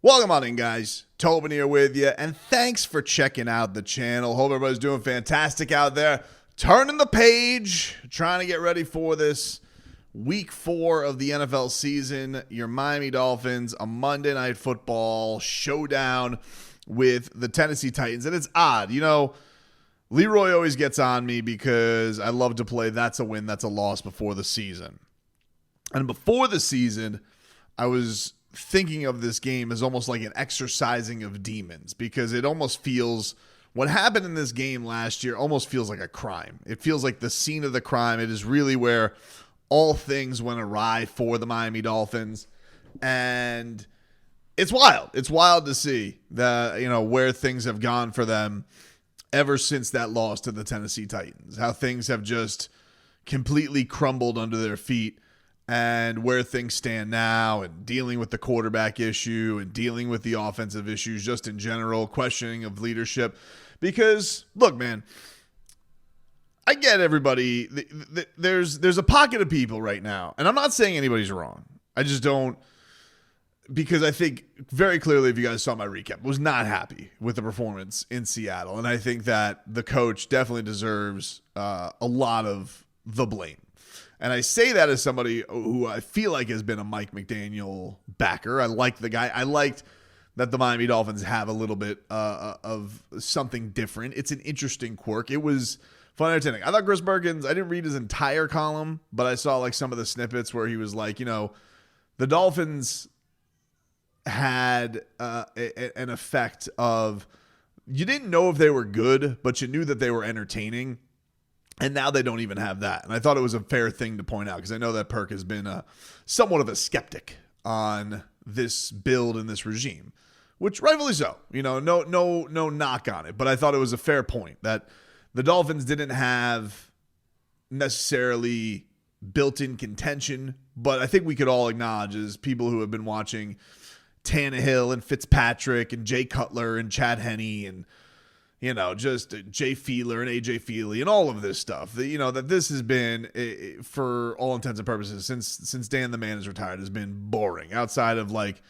Welcome on in, guys. Tobin here with you, and thanks for checking out the channel. Hope everybody's doing fantastic out there. Turning the page, trying to get ready for this week 4 of the NFL season. Your Miami Dolphins, a Monday Night Football showdown with the Tennessee Titans. And it's odd, Leroy always gets on me because I love to play that's a win, that's a loss before the season. And before the season, I was thinking of this game as almost like an exercising of demons, because it almost feels, what happened in this game last year almost feels like a crime. It feels like the scene of the crime. It is really where all things went awry for the Miami Dolphins. And it's wild. It's wild to see that, where things have gone for them ever since that loss to the Tennessee Titans, how things have just completely crumbled under their feet. And where things stand now, and dealing with the quarterback issue and dealing with the offensive issues just in general, questioning of leadership. Because, look, man, I get everybody. There's a pocket of people right now, and I'm not saying anybody's wrong. I just don't, because I think very clearly, if you guys saw my recap, was not happy with the performance in Seattle. And I think that the coach definitely deserves a lot of the blame. And I say that as somebody who I feel like has been a Mike McDaniel backer. I like the guy. I liked that the Miami Dolphins have a little bit of something different. It's an interesting quirk. It was fun and entertaining. I thought Chris Perkins, I didn't read his entire column, but I saw like some of the snippets where he was like, the Dolphins had an effect of, you didn't know if they were good, but you knew that they were entertaining. And now they don't even have that. And I thought it was a fair thing to point out, because I know that Perk has been somewhat of a skeptic on this build and this regime, which rightfully so. No knock on it. But I thought it was a fair point that the Dolphins didn't have necessarily built-in contention. But I think we could all acknowledge, as people who have been watching Tannehill and Fitzpatrick and Jay Cutler and Chad Henne and just Jay Feeler and AJ Feely and all of this stuff, that this has been, for all intents and purposes, since Dan the Man is retired, has been boring. Outside of like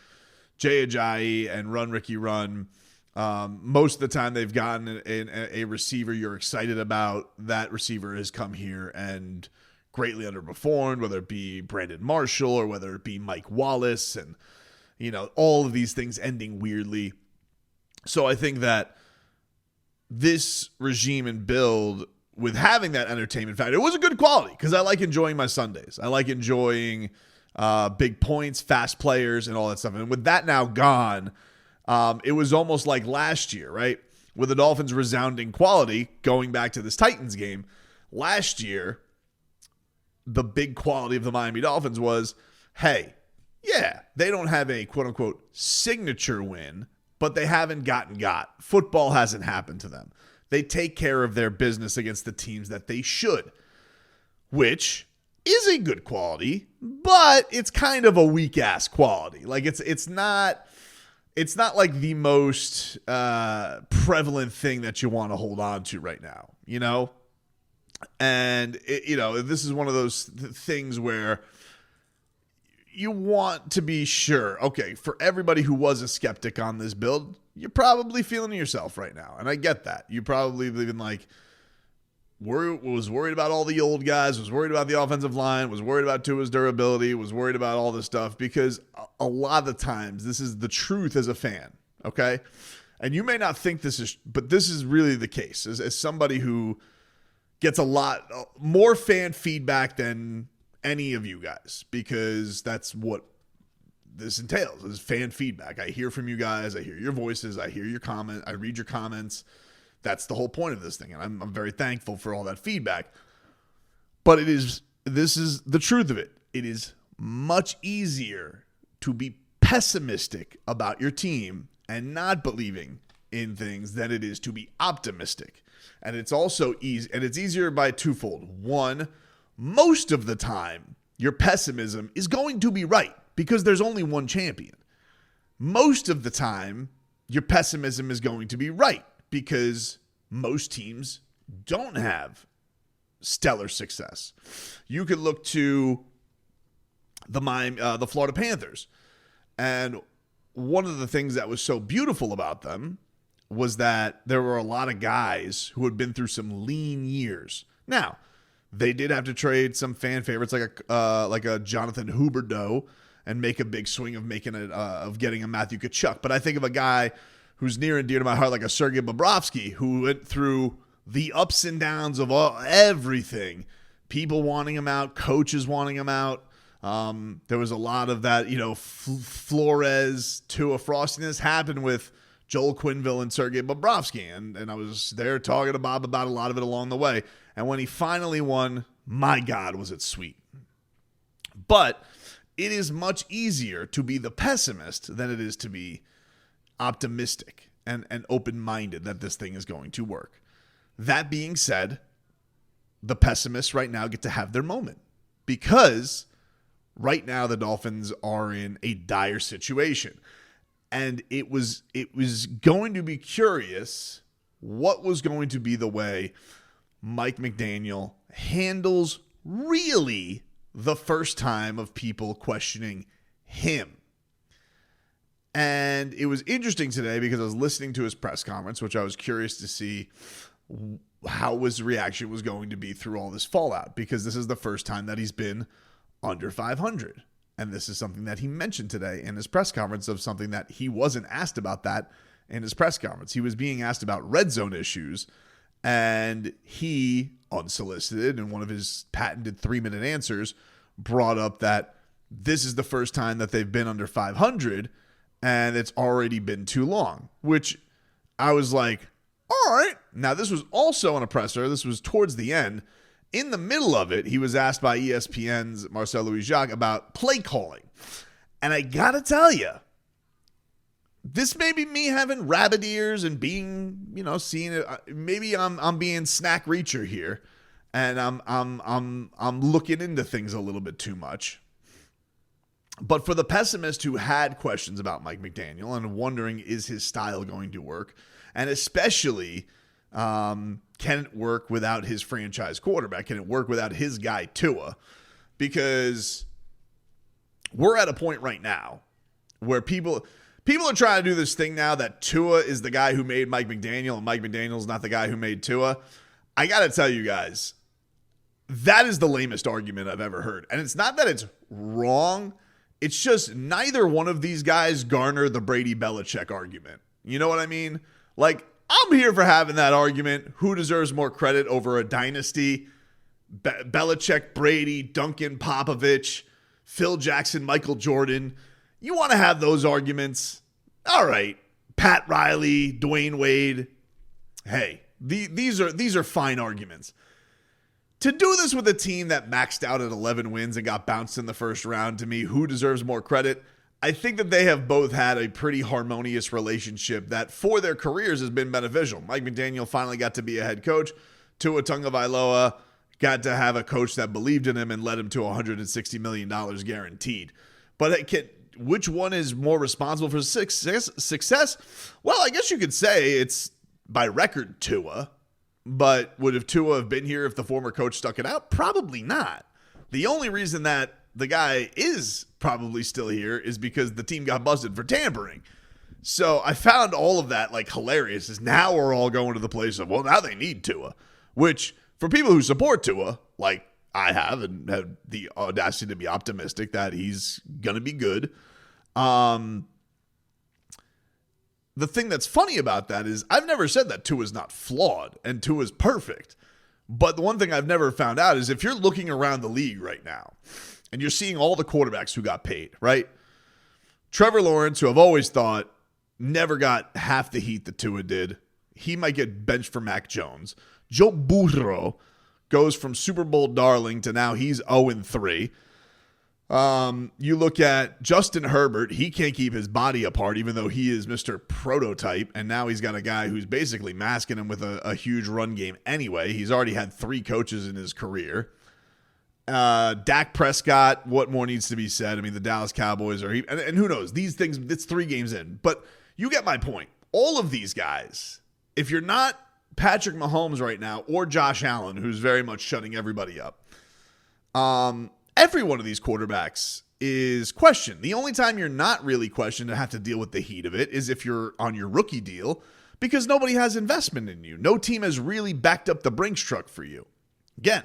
Jay Ajayi and Run Ricky Run, most of the time they've gotten a receiver you're excited about. That receiver has come here and greatly underperformed, whether it be Brandon Marshall or whether it be Mike Wallace, and all of these things ending weirdly. So I think that this regime and build, with having that entertainment factor, it was a good quality, because I like enjoying my Sundays. I like enjoying big points, fast players, and all that stuff. And with that now gone, it was almost like last year, right? With the Dolphins' resounding quality, going back to this Titans game, last year, the big quality of the Miami Dolphins was, hey, yeah, they don't have a quote-unquote signature win, but they haven't got. Football hasn't happened to them. They take care of their business against the teams that they should, which is a good quality, but it's kind of a weak-ass quality. Like, it's not like the most prevalent thing that you want to hold on to right now, And, this is one of those things where you want to be sure, okay, for everybody who was a skeptic on this build, you're probably feeling yourself right now. And I get that. You probably even was worried about all the old guys, was worried about the offensive line, was worried about Tua's durability, was worried about all this stuff, because a lot of the times this is the truth as a fan, okay? And you may not think this is, but this is really the case. As somebody who gets a lot more fan feedback than any of you guys, because that's what this entails, is fan feedback. I hear from you guys. I hear your voices. I hear your comment. I read your comments. That's the whole point of this thing. And I'm very thankful for all that feedback. But this is the truth of it. It is much easier to be pessimistic about your team and not believing in things than it is to be optimistic. And it's also easy, and it's easier by twofold. One, most of the time, your pessimism is going to be right, because there's only one champion. Most of the time, your pessimism is going to be right, because most teams don't have stellar success. You could look to the Florida Panthers, and one of the things that was so beautiful about them was that there were a lot of guys who had been through some lean years. Now, they did have to trade some fan favorites like a Jonathan Huberdeau and make a big swing of getting a Matthew Tkachuk. But I think of a guy who's near and dear to my heart like a Sergei Bobrovsky, who went through the ups and downs of everything. People wanting him out, coaches wanting him out. There was a lot of that, Flores to a frostiness happened with Joel Quenneville and Sergei Bobrovsky. And I was there talking to Bob about a lot of it along the way. And when he finally won, my God, was it sweet. But it is much easier to be the pessimist than it is to be optimistic and open-minded that this thing is going to work. That being said, the pessimists right now get to have their moment because right now the Dolphins are in a dire situation. And it was going to be curious what was going to be the way Mike McDaniel handles really the first time of people questioning him. And it was interesting today because I was listening to his press conference, which I was curious to see how his reaction was going to be through all this fallout, because this is the first time that he's been under 500. And this is something that he mentioned today in his press conference of something that he wasn't asked about that in his press conference. He was being asked about red zone issues, and he, unsolicited, in one of his patented 3-minute answers, brought up that this is the first time that they've been under 500, and it's already been too long, which I was like, all right. Now, this was also in a presser. This was towards the end. In the middle of it, he was asked by ESPN's Marcel Louis-Jacques about play calling. And I got to tell you, this may be me having rabbit ears and being, seeing it. Maybe I'm being snack reacher here, and I'm looking into things a little bit too much. But for the pessimist who had questions about Mike McDaniel and wondering, is his style going to work? And especially, can it work without his franchise quarterback? Can it work without his guy, Tua? Because we're at a point right now where people are trying to do this thing now that Tua is the guy who made Mike McDaniel and Mike McDaniel's not the guy who made Tua. I got to tell you guys, that is the lamest argument I've ever heard. And it's not that it's wrong. It's just neither one of these guys garner the Brady Belichick argument. You know what I mean? Like, I'm here for having that argument. Who deserves more credit over a dynasty? Belichick, Brady, Duncan, Popovich, Phil Jackson, Michael Jordan. You want to have those arguments? All right. Pat Riley, Dwayne Wade. Hey, these are fine arguments. To do this with a team that maxed out at 11 wins and got bounced in the first round, to me, who deserves more credit? I think that they have both had a pretty harmonious relationship that for their careers has been beneficial. Mike McDaniel finally got to be a head coach. Tua Tagovailoa got to have a coach that believed in him and led him to $160 million guaranteed. But which one is more responsible for success? Well, I guess you could say it's by record Tua. But would have Tua have been here if the former coach stuck it out? Probably not. The only reason that the guy is probably still here is because the team got busted for tampering. So I found all of that hilarious, is now we're all going to the place of, well, now they need Tua, which for people who support Tua, like I have and have the audacity to be optimistic that he's going to be good. The thing that's funny about that is I've never said that Tua's not flawed and Tua's perfect. But the one thing I've never found out is if you're looking around the league right now and you're seeing all the quarterbacks who got paid, right? Trevor Lawrence, who I've always thought never got half the heat that Tua did. He might get benched for Mac Jones. Joe Burrow goes from Super Bowl darling to now he's 0-3. You look at Justin Herbert, he can't keep his body apart, even though he is Mr. Prototype, and now he's got a guy who's basically masking him with a huge run game anyway. He's already had 3 coaches in his career. Dak Prescott, what more needs to be said? I mean, the Dallas Cowboys are, and who knows, these things, it's 3 games in, but you get my point. All of these guys, if you're not Patrick Mahomes right now, or Josh Allen, who's very much shutting everybody up, every one of these quarterbacks is questioned. The only time you're not really questioned and have to deal with the heat of it is if you're on your rookie deal, because nobody has investment in you. No team has really backed up the Brinks truck for you. Again,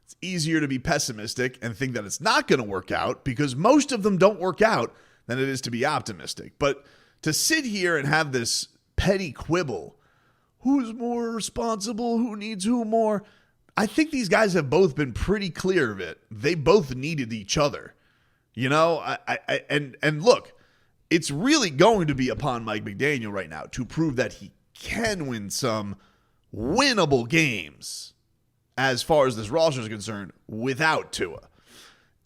it's easier to be pessimistic and think that it's not going to work out because most of them don't work out than it is to be optimistic. But to sit here and have this petty quibble, who's more responsible, who needs who more, I think these guys have both been pretty clear of it. They both needed each other. You know, and look, it's really going to be upon Mike McDaniel right now to prove that he can win some winnable games as far as this roster is concerned without Tua.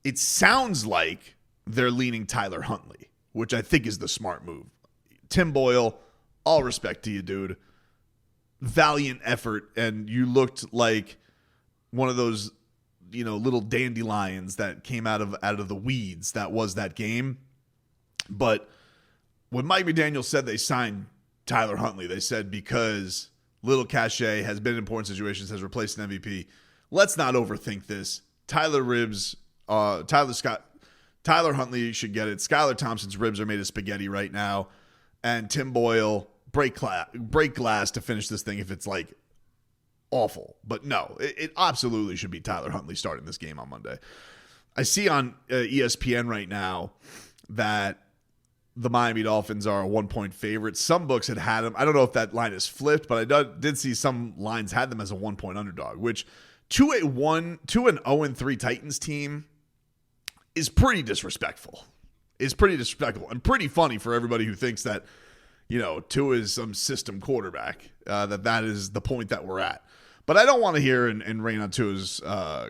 It sounds like they're leaning Tyler Huntley, which I think is the smart move. Tim Boyle, all respect to you, dude. Valiant effort, and you looked like one of those, you know, little dandelions that came out of the weeds that was that game. But when Mike McDaniel said they signed Tyler Huntley, they said because Little Cachet has been in important situations, has replaced an MVP. Let's not overthink this. Tyler Huntley should get it. Skylar Thompson's ribs are made of spaghetti right now. And Tim Boyle, break glass to finish this thing if it's like awful. But no, it absolutely should be Tyler Huntley starting this game on Monday. I see on ESPN right now that the Miami Dolphins are a 1-point favorite. Some books had them. I don't know if that line is flipped, but I did see some lines had them as a 1-point underdog, which to an 0-3 Titans team is pretty disrespectful. And pretty funny for everybody who thinks that, you know, Tua is some system quarterback, that is the point that we're at. But I don't want to hear and rain on Tua's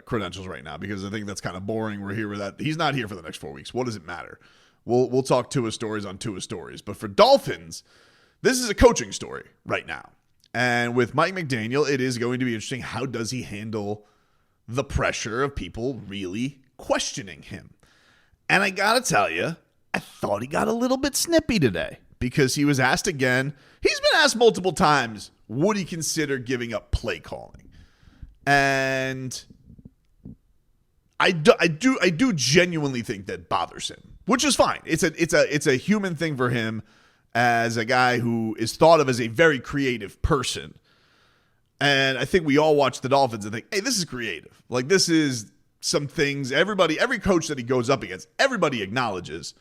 credentials right now because I think that's kind of boring. We're here with that. He's not here for the next 4 weeks. What does it matter? We'll talk Tua stories on Tua stories. But for Dolphins, this is a coaching story right now. And with Mike McDaniel, it is going to be interesting. How does he handle the pressure of people really questioning him? And I got to tell you, I thought he got a little bit snippy today because he was asked again. He's been asked multiple times, would he consider giving up play calling? And I do genuinely think that bothers him, which is fine. It's a human thing for him as a guy who is thought of as a very creative person. And I think we all watch the Dolphins and think, hey, this is creative. Like, this is some things every coach that he goes up against, everybody acknowledges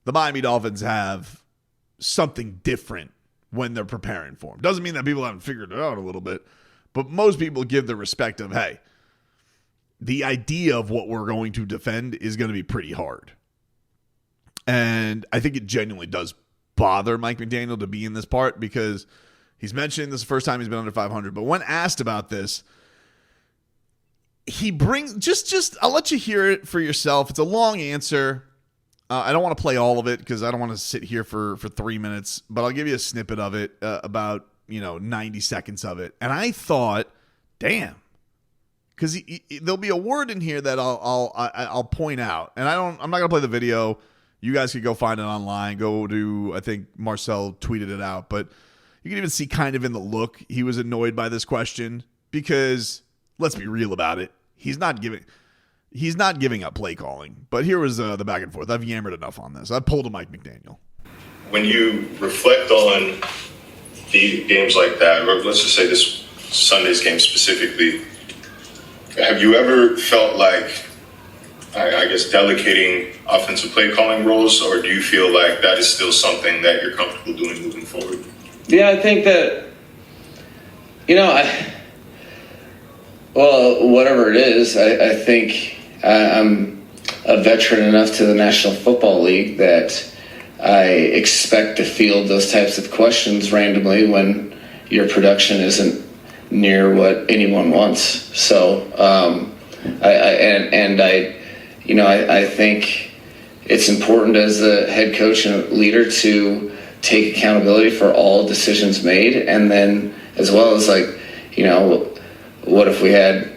the Miami Dolphins have something different when they're preparing for him. Doesn't mean that people haven't figured it out a little bit, but most people give the respect of, hey, the idea of what we're going to defend is going to be pretty hard. And I think it genuinely does bother Mike McDaniel to be in this part because he's mentioned this is the first time he's been under 500. But when asked about this, he brings just I'll let you hear it for yourself. It's a long answer. I don't want to play all of it because I don't want to sit here for 3 minutes, but I'll give you a snippet of it, about 90 seconds of it. And I thought, damn, because there'll be a word in here that I'll point out, and I'm not gonna play the video. You guys could go find it online. Go to, I think Marcel tweeted it out, but you can even see kind of in the look he was annoyed by this question because let's be real about it. He's not giving up play calling. But here was the back and forth. I've yammered enough on this. I pulled a Mike McDaniel. When you reflect on the games like that, or let's just say this Sunday's game specifically, have you ever felt like, I guess, delegating offensive play calling roles, or do you feel like that is still something that you're comfortable doing moving forward? Yeah, I think that, whatever it is, I think I'm a veteran enough to the National Football League that I expect to field those types of questions randomly when your production isn't near what anyone wants. So, I think it's important as the head coach and leader to take accountability for all decisions made, and then as well as what if we had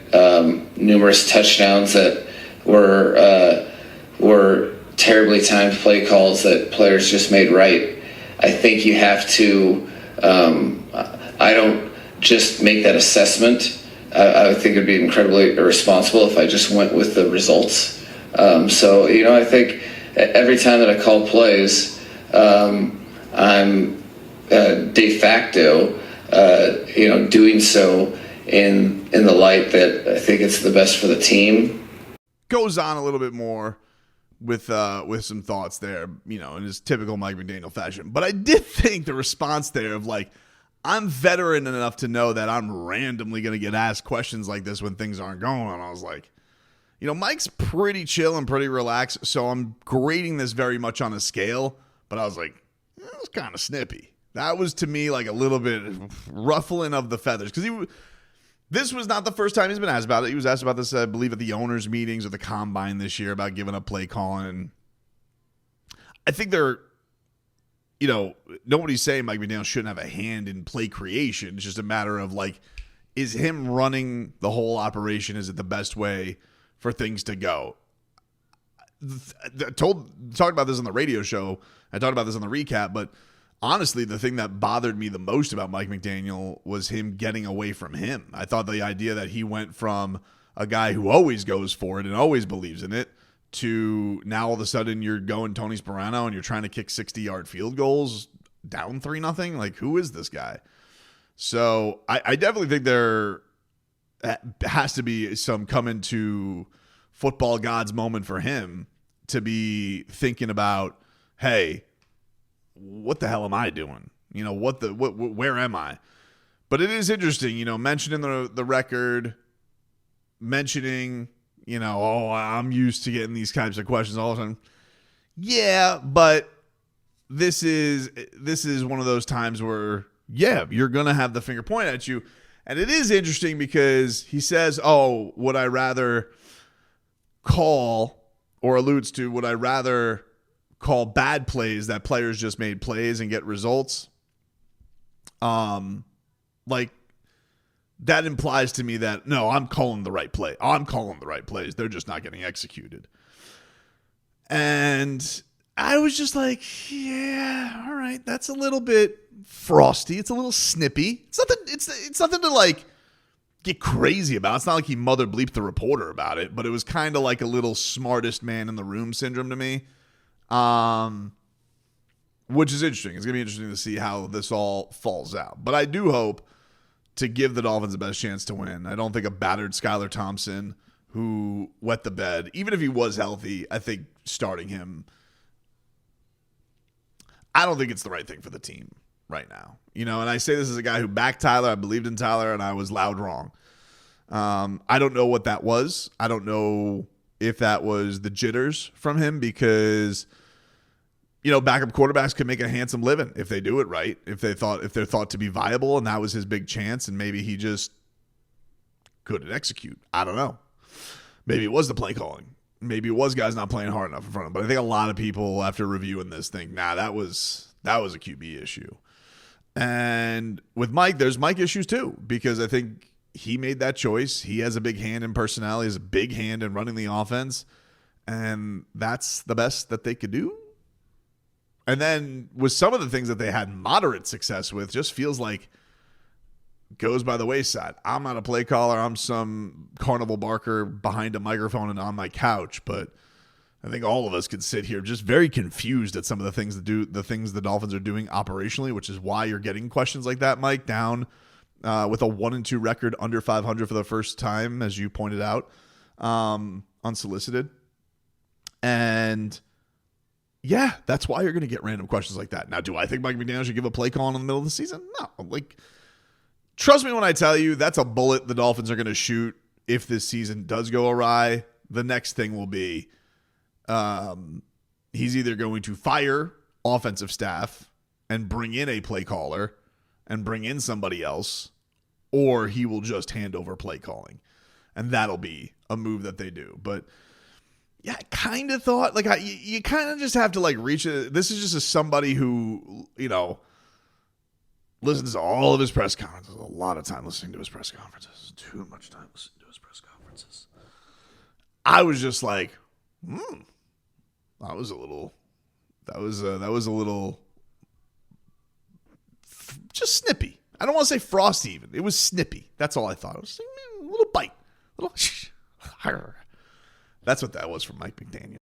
numerous touchdowns that were terribly timed play calls that players just made right. I think you have to, I don't just make that assessment. I think it'd be incredibly irresponsible if I just went with the results. I think every time that I call plays, I'm de facto, doing so in the light that I think it's the best for the team. Goes on a little bit more with some thoughts there, in his typical Mike McDaniel fashion. But I did think the response there of like, I'm veteran enough to know that I'm randomly going to get asked questions like this when things aren't going on. I was like, Mike's pretty chill and pretty relaxed, so I'm grading this very much on a scale. But I was like, that was kind of snippy. That was, to me, like a little bit ruffling of the feathers. Because this was not the first time he's been asked about it. He was asked about this, I believe, at the owners' meetings or the combine this year about giving up play calling. And I think nobody's saying Mike McDaniel shouldn't have a hand in play creation. It's just a matter of, like, is him running the whole operation, is it the best way for things to go? Talked about this on the radio show. I talked about this on the recap, but honestly, the thing that bothered me the most about Mike McDaniel was him getting away from him. I thought the idea that he went from a guy who always goes for it and always believes in it to now all of a sudden you're going Tony Sperano and you're trying to kick 60-yard field goals down 3-0. Like, who is this guy? So I definitely think there has to be some coming to football gods moment for him to be thinking about, hey, what the hell am I doing? Where am I? But it is interesting, mentioning the record, mentioning, I'm used to getting these types of questions all the time. Yeah, but this is one of those times where, you're going to have the finger pointed at you. And it is interesting because he says, would I rather call, or alludes to, would I rather call bad plays that players just made plays and get results? Like, that implies to me that, no, I'm calling the right play. I'm calling the right plays. They're just not getting executed. And I was just like, yeah, all right, that's a little bit frosty. It's a little snippy. It's nothing to like get crazy about. It's not like he mother bleeped the reporter about it, but it was kind of like a little smartest man in the room syndrome to me. Which is interesting. It's going to be interesting to see how this all falls out. But I do hope to give the Dolphins the best chance to win. I don't think a battered Skylar Thompson who wet the bed, even if he was healthy, I think starting him, I don't think it's the right thing for the team right now. And I say this as a guy who backed Tyler. I believed in Tyler, and I was loud wrong. I don't know what that was. I don't know if that was the jitters from him because, backup quarterbacks could make a handsome living if they do it right, if they're thought to be viable, and that was his big chance, and maybe he just couldn't execute. I don't know. Maybe it was the play calling. Maybe it was guys not playing hard enough in front of him. But I think a lot of people, after reviewing this, think, that was a QB issue. And with Mike, there's Mike issues too, because I think he made that choice. He has a big hand in personality, has a big hand in running the offense, and that's the best that they could do. And then with some of the things that they had moderate success with, just feels like goes by the wayside. I'm not a play caller. I'm some carnival barker behind a microphone and on my couch. But I think all of us could sit here just very confused at some of the things the Dolphins are doing operationally, which is why you're getting questions like that, Mike, down with a 1-2 record under 500 for the first time, as you pointed out, unsolicited. And yeah, that's why you're going to get random questions like that. Now, do I think Mike McDaniel should give a play call in the middle of the season? No. Trust me when I tell you that's a bullet the Dolphins are going to shoot if this season does go awry. The next thing will be he's either going to fire offensive staff and bring in a play caller and bring in somebody else, or he will just hand over play calling. And that'll be a move that they do. But yeah, I kind of thought, you kind of just have to, reach it. This is just somebody who, listens to all of his press conferences. A lot of time listening to his press conferences. Too much time listening to his press conferences. I was just like, that was a little just snippy. I don't want to say frosty even. It was snippy. That's all I thought. It was a little bite. That's what that was from Mike McDaniel.